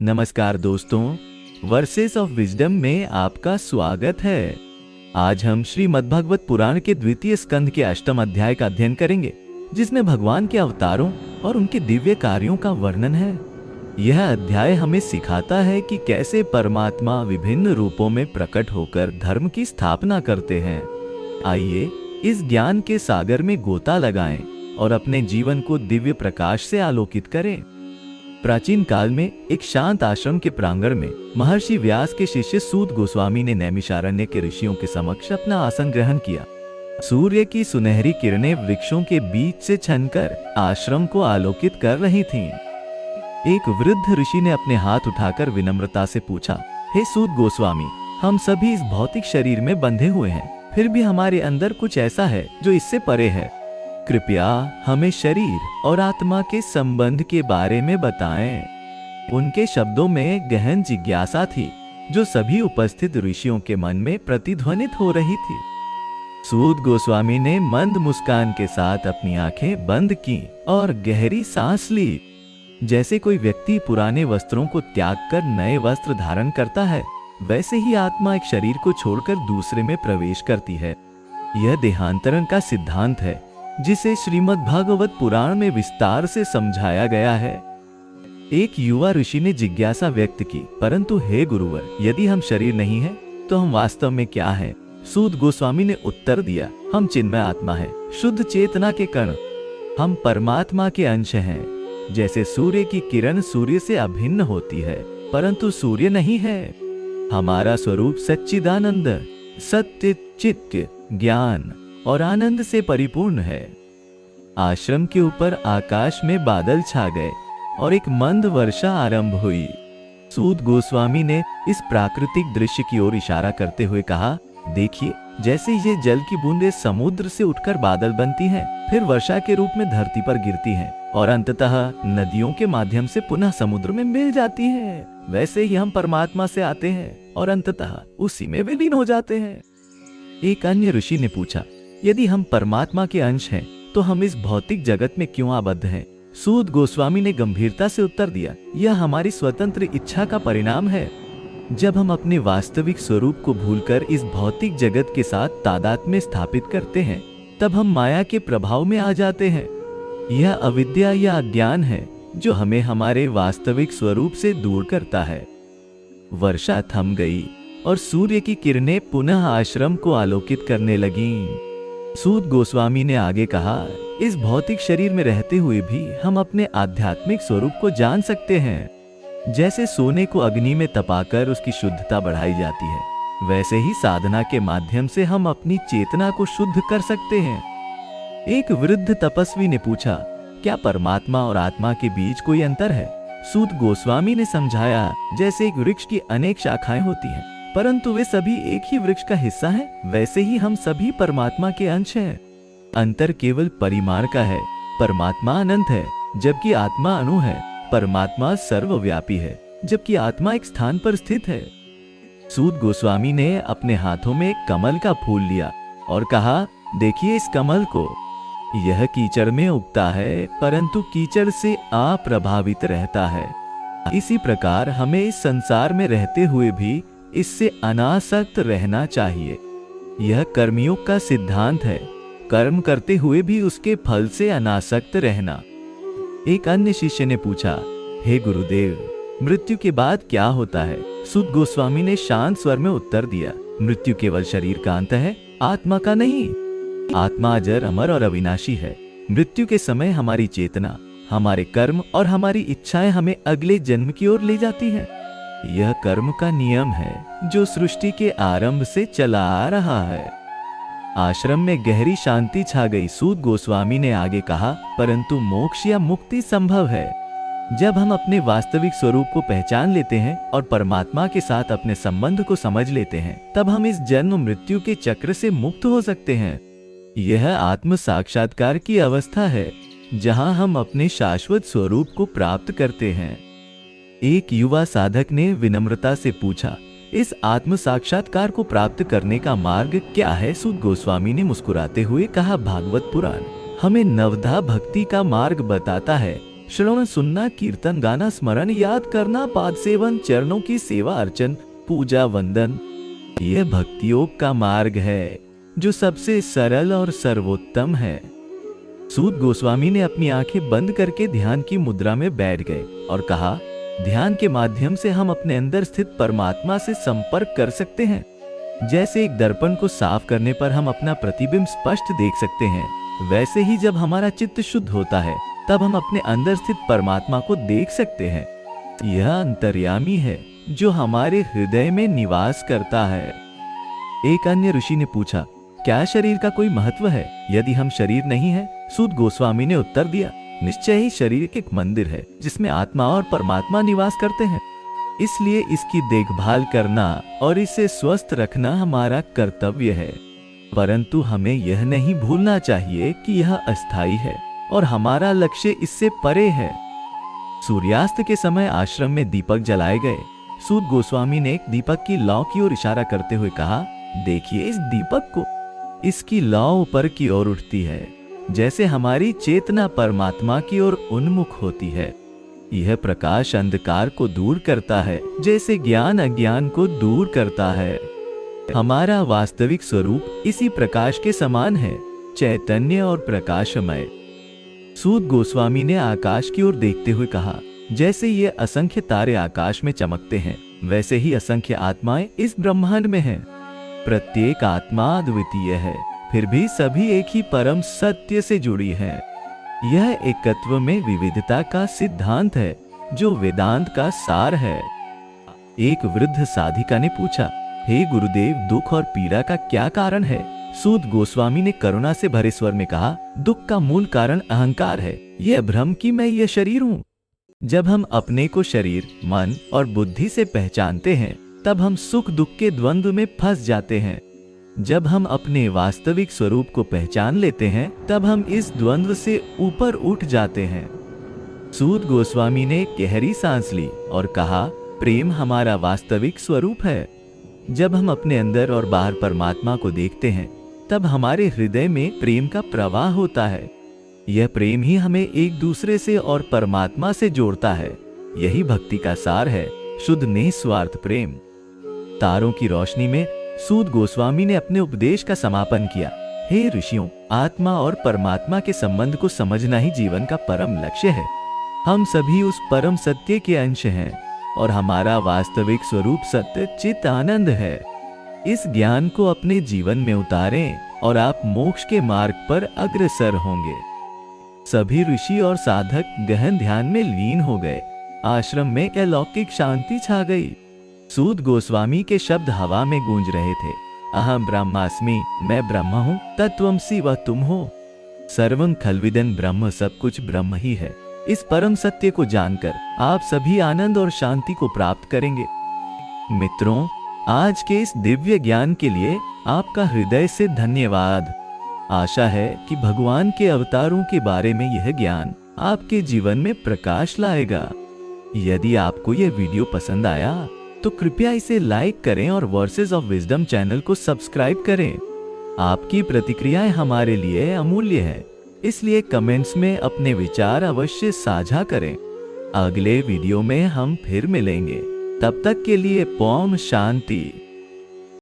नमस्कार दोस्तों, versus of wisdom में आपका स्वागत है। आज हम श्रीमद्भागवत पुराण के द्वितीय स्कंद के अष्टम अध्याय का अध्ययन करेंगे, जिसमें भगवान के अवतारों और उनके दिव्य कार्यों का वर्णन है। यह अध्याय हमें सिखाता है कि कैसे परमात्मा विभिन्न रूपों में प्रकट होकर धर्म की स्थापना करते हैं। आइए इस ज्ञान के सागर में गोता लगाएं और अपने जीवन को दिव्य प्रकाश से आलोकित करें। प्राचीन काल में एक शांत आश्रम के प्रांगण में महर्षि व्यास के शिष्य सूत गोस्वामी ने नैमिषारण्य के ऋषियों के समक्ष अपना आसन ग्रहण किया। सूर्य की सुनहरी किरणें वृक्षों के बीच से छनकर आश्रम को आलोकित कर रही थीं। एक वृद्ध ऋषि ने अपने हाथ उठाकर विनम्रता से पूछा, हे सूत गोस्वामी, हम सभी इस भौतिक शरीर में बंधे हुए हैं, फिर भी हमारे अंदर कुछ ऐसा है जो इससे परे है। कृपया हमें शरीर और आत्मा के संबंध के बारे में बताएं। उनके शब्दों में गहन जिज्ञासा थी, जो सभी उपस्थित ऋषियों के मन में प्रतिध्वनित हो रही थी। सूत गोस्वामी ने मंद मुस्कान के साथ अपनी आंखें बंद की और गहरी सांस ली। जैसे कोई व्यक्ति पुराने वस्त्रों को त्याग कर नए वस्त्र धारण करता है, वैसे ही आत्मा एक शरीर को छोड़कर दूसरे में प्रवेश करती है। यह देहांतरण का सिद्धांत है, जिसे श्रीमद्भागवत पुराण में विस्तार से समझाया गया है। एक युवा ऋषि ने जिज्ञासा व्यक्त की, परंतु हे गुरुवर, यदि हम शरीर नहीं हैं, तो हम वास्तव में क्या हैं? सूत गोस्वामी ने उत्तर दिया, हम चिन्मय आत्मा है, शुद्ध चेतना के कण। हम परमात्मा के अंश हैं। जैसे सूर्य की किरण सूर्य से अभिन्न होती है, परंतु सूर्य नहीं है। हमारा स्वरूप सच्चिदानंद, सत्य, चित्त, ज्ञान और आनंद से परिपूर्ण है। आश्रम के ऊपर आकाश में बादल छा गए और एक मंद वर्षा आरंभ हुई। सूत गोस्वामी ने इस प्राकृतिक दृश्य की ओर इशारा करते हुए कहा, देखिए, जैसे ये जल की बूंदें समुद्र से उठकर बादल बनती हैं, फिर वर्षा के रूप में धरती पर गिरती हैं और अंततः नदियों के माध्यम से पुनः समुद्र में मिल जाती हैं, वैसे ही हम परमात्मा से आते हैं और अंततः उसी में विलीन हो जाते हैं। एक अन्य ऋषि ने पूछा, यदि हम परमात्मा के अंश हैं, तो हम इस भौतिक जगत में क्यों आबद्ध हैं? सूत गोस्वामी ने गंभीरता से उत्तर दिया, यह हमारी स्वतंत्र इच्छा का परिणाम है। जब हम अपने वास्तविक स्वरूप को भूलकर इस भौतिक जगत के साथ तादात्म्य स्थापित करते हैं, तब हम माया के प्रभाव में आ जाते हैं। यह अविद्या या अज्ञान है, जो हमें हमारे वास्तविक स्वरूप से दूर करता है। वर्षा थम गई और सूर्य की किरणें पुनः आश्रम को आलोकित करने लगीं। सूत गोस्वामी ने आगे कहा, इस भौतिक शरीर में रहते हुए भी हम अपने आध्यात्मिक स्वरूप को जान सकते हैं। जैसे सोने को अग्नि में तपाकर उसकी शुद्धता बढ़ाई जाती है, वैसे ही साधना के माध्यम से हम अपनी चेतना को शुद्ध कर सकते हैं। एक वृद्ध तपस्वी ने पूछा, क्या परमात्मा और आत्मा के बीच कोई अंतर है? सूत गोस्वामी ने समझाया, जैसे एक वृक्ष की अनेक शाखाएं होती हैं, परंतु वे सभी एक ही वृक्ष का हिस्सा हैं, वैसे ही हम सभी परमात्मा के अंश हैं। अंतर केवल परिमाण का है। परमात्मा अनंत है, जबकि आत्मा अणु है। परमात्मा सर्वव्यापी है, जबकि आत्मा एक स्थान पर स्थित है। सूत गोस्वामी ने अपने हाथों में एक कमल का फूल लिया और कहा, देखिए इस कमल को, यह कीचड़ में उगता है, परंतु कीचड़ से अप्रभावित रहता है। इसी प्रकार हमें इस संसार में रहते हुए भी इससे अनासक्त रहना चाहिए। यह कर्मयोग का सिद्धांत है, कर्म करते हुए भी उसके फल से अनासक्त रहना। एक अन्य शिष्य ने पूछा, हे गुरुदेव, मृत्यु के बाद क्या होता है? सूत गोस्वामी ने शांत स्वर में उत्तर दिया, मृत्यु केवल शरीर का अंत है, आत्मा का नहीं। आत्मा अजर, अमर और अविनाशी है। मृत्यु के समय हमारी चेतना, हमारे कर्म और हमारी इच्छाएं हमें अगले जन्म की ओर ले जाती हैं। यह कर्म का नियम है, जो सृष्टि के आरंभ से चला आ रहा है। आश्रम में गहरी शांति छा गई। सूत गोस्वामी ने आगे कहा, परंतु मोक्ष या मुक्ति संभव है जब हम अपने वास्तविक स्वरूप को पहचान लेते हैं और परमात्मा के साथ अपने संबंध को समझ लेते हैं, तब हम इस जन्म मृत्यु के चक्र से मुक्त हो सकते हैं। यह आत्म साक्षात्कार की अवस्था है, जहां हम अपने शाश्वत स्वरूप को प्राप्त करते हैं। एक युवा साधक ने विनम्रता से पूछा, इस आत्म साक्षात्कार को प्राप्त करने का मार्ग क्या है? सूत गोस्वामी ने मुस्कुराते हुए कहा, भागवत पुराण हमें नवधा भक्ति का मार्ग बताता है। श्रवण सुनना, कीर्तन गाना, स्मरण याद करना, पाद सेवन, चरणों की सेवा अर्चन, पूजा वंदन, यह भक्ति योग का मार्ग है जो सबसे सरल और सर्वोत्तम है। सूत गोस्वामी ने अपनी आंखें बंद करके ध्यान की मुद्रा में बैठ गए और कहा, ध्यान के माध्यम से हम अपने अंदर स्थित परमात्मा से संपर्क कर सकते हैं। जैसे एक दर्पण को साफ करने पर हम अपना प्रतिबिंब स्पष्ट देख सकते हैं, वैसे ही जब हमारा चित्त शुद्ध होता है तब हम अपने अंदर स्थित परमात्मा को देख सकते हैं। यह अंतर्यामी है जो हमारे हृदय में निवास करता है। एक अन्य ऋषि ने पूछा, क्या शरीर का कोई महत्व है यदि हम शरीर नहीं है? सूत गोस्वामी ने उत्तर दिया, निश्चय ही शरीर एक मंदिर है जिसमें आत्मा और परमात्मा निवास करते हैं। इसलिए इसकी देखभाल करना और इसे स्वस्थ रखना हमारा कर्तव्य है। परंतु हमें यह नहीं भूलना चाहिए कि यह अस्थायी है और हमारा लक्ष्य इससे परे है। सूर्यास्त के समय आश्रम में दीपक जलाए गए। सूत गोस्वामी ने एक दीपक की लौ की ओर इशारा करते हुए कहा, देखिए इस दीपक को। इसकी लौ ऊपर की ओर उठती है, जैसे हमारी चेतना परमात्मा की ओर उन्मुख होती है। यह प्रकाश अंधकार को दूर करता है, जैसे ज्ञान अज्ञान को दूर करता है। हमारा वास्तविक स्वरूप इसी प्रकाश के समान है, चैतन्य और प्रकाशमय। सूत गोस्वामी ने आकाश की ओर देखते हुए कहा, जैसे ये असंख्य तारे आकाश में चमकते हैं, वैसे ही असंख्य आत्माएं इस ब्रह्मांड में हैं। प्रत्येक आत्मा अद्वितीय है, फिर भी सभी एक ही परम सत्य से जुड़ी है। यह एकत्व में विविधता का सिद्धांत है जो वेदांत का सार है। एक वृद्ध साधिका ने पूछा, हे गुरुदेव, दुख और पीड़ा का क्या कारण है? सूत गोस्वामी ने करुणा से भरे स्वर में कहा, दुख का मूल कारण अहंकार है, यह भ्रम कि मैं यह शरीर हूँ। जब हम अपने को शरीर, मन और बुद्धि से पहचानते हैं तब हम सुख दुख के द्वंद्व में फंस जाते हैं। जब हम अपने वास्तविक स्वरूप को पहचान लेते हैं तब हम इस द्वंद्व से ऊपर उठ जाते हैं। सूत गोस्वामी ने गहरी सांस ली और कहा, प्रेम हमारा वास्तविक स्वरूप है। जब हम अपने अंदर और बाहर परमात्मा को देखते हैं तब हमारे हृदय में प्रेम का प्रवाह होता है। यह प्रेम ही हमें एक दूसरे से और परमात्मा से जोड़ता है। यही भक्ति का सार है, शुद्ध निस्वार्थ प्रेम। तारों की रोशनी में सूत गोस्वामी ने अपने उपदेश का समापन किया। हे ऋषियों, आत्मा और परमात्मा के संबंध को समझना ही जीवन का परम लक्ष्य है। हम सभी उस परम सत्य के अंश हैं और हमारा वास्तविक स्वरूप सत्य चित आनंद है। इस ज्ञान को अपने जीवन में उतारें और आप मोक्ष के मार्ग पर अग्रसर होंगे। सभी ऋषि और साधक गहन ध्यान में लीन हो गए। आश्रम में अलौकिक शांति छा गई। सूत गोस्वामी के शब्द हवा में गूंज रहे थे। अहम ब्रह्मास्मि, मैं ब्रह्म हूँ, तत्वमसि वह तुम हो। सर्वं खल्विदं ब्रह्म, सब कुछ ब्रह्म ही है। इस परम सत्य को जानकर आप सभी आनंद और शांति को प्राप्त करेंगे। मित्रों, आज के इस दिव्य ज्ञान के लिए आपका हृदय से धन्यवाद। आशा है कि भगवान के अवतारों के बारे में यह ज्ञान आपके जीवन में प्रकाश लाएगा। यदि आपको यह वीडियो पसंद आया तो कृपया इसे लाइक करें और वर्सेस ऑफ विजडम चैनल को सब्सक्राइब करें। आपकी प्रतिक्रियाएं हमारे लिए अमूल्य है, इसलिए कमेंट्स में अपने विचार अवश्य साझा करें। अगले वीडियो में हम फिर मिलेंगे, तब तक के लिए ओम शांति।